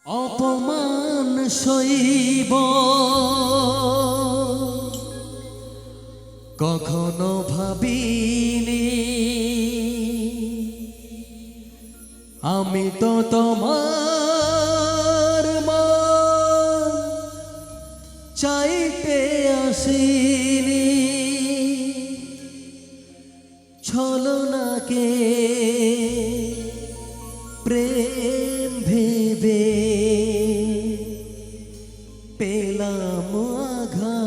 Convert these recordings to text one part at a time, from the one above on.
অপমান সইব কখনো ভাবিনি, আমি তো তোমার মান চাইতে আসিনি। ছলনাকে প্রেম ভেবে পেলাম আঘাত।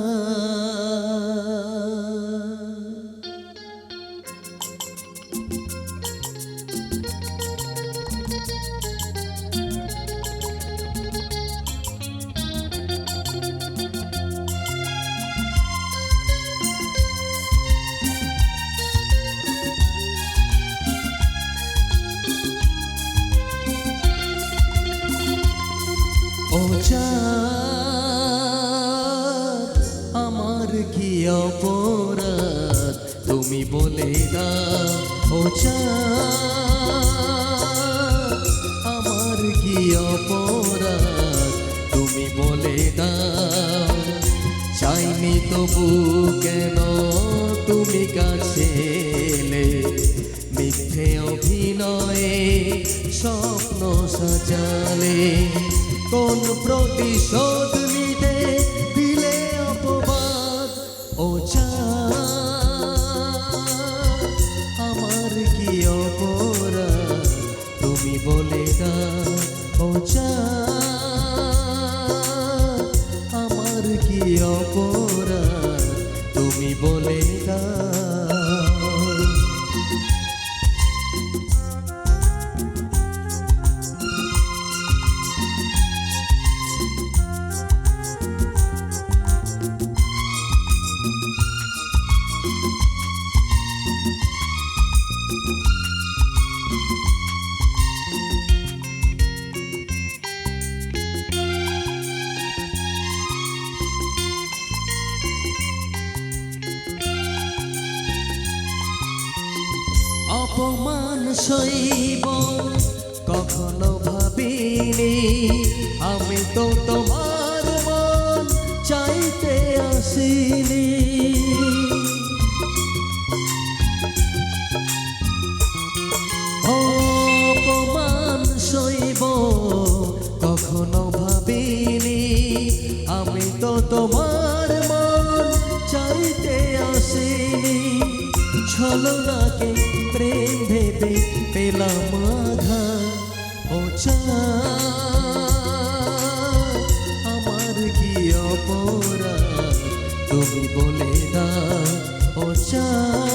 ও চাঁদ, আমার কি অপরাধ তুমি বলে দাও। ও চাঁদ, আমার কি অপরাধ তুমি বলে দাও। চাইনি তবু কেন তুমি কাছে এলে, মিথ্যে অভিনয়ে স্বপ্ন সাজালে। কোন প্রতিশোধ নিতে দিলে অপবাদ। ও চাঁদ, আমার কি অপরাধ তুমি বলে দাও। ও চাঁদ, আমার কি অপরাধ তুমি বলে দাও। অপমান সইব কখনো ভাবিনি, আমি তো তোমার মন চাইতে আসিনি। অপমান সইব কখনো ভাবিনি, আমি তো তোমার মন চাইতে আসিনি। ছলনাকে প্রেম ভেবে পেলাম আঘাত। ও চাঁদ, আমার কি অপরাধ তুমি বলে দাও। ও চাঁদ,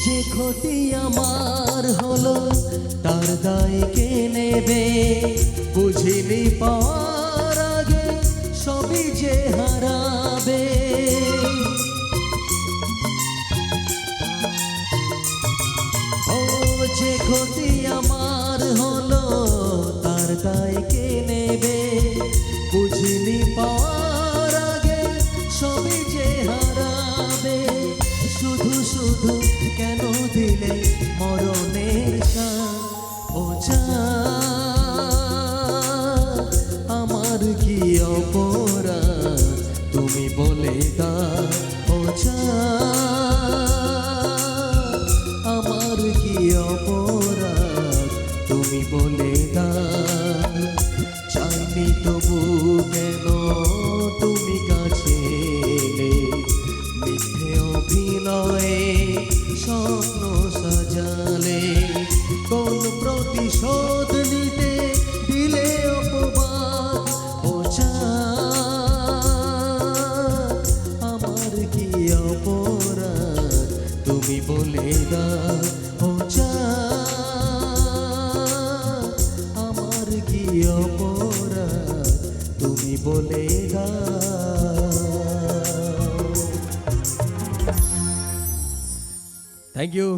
যে ক্ষতি আমার হলো তার দায় কে নেবে। বুঝিনি পাওয়ার আগে সবই যে হারাবে। ও যে ক্ষতি আমার হলো তার দায় কে নেবে। বুঝিনি পাওয়ার আগে সবই যে হারাবে। শুধু শুধু কেন দিলে মরণের সাথ। ও চাঁদ, আমার কি অপরাধ তুমি বলে দাও। ও চাঁদ, আমার কি অপরাধ তুমি বলে দাও। চাইনি তবু কেন তুমি কাছে এলে, মিথ্যে অভিনয়ে স্বপ্ন সাজালে। কোন প্রতিশোধ নিতে দিলে অপবাদ। ও চাঁদ, আমার কি অপরাধ তুমি বলে দাও। ও চাঁদ, অপরাধ তুমি বলে দাও। Thank you.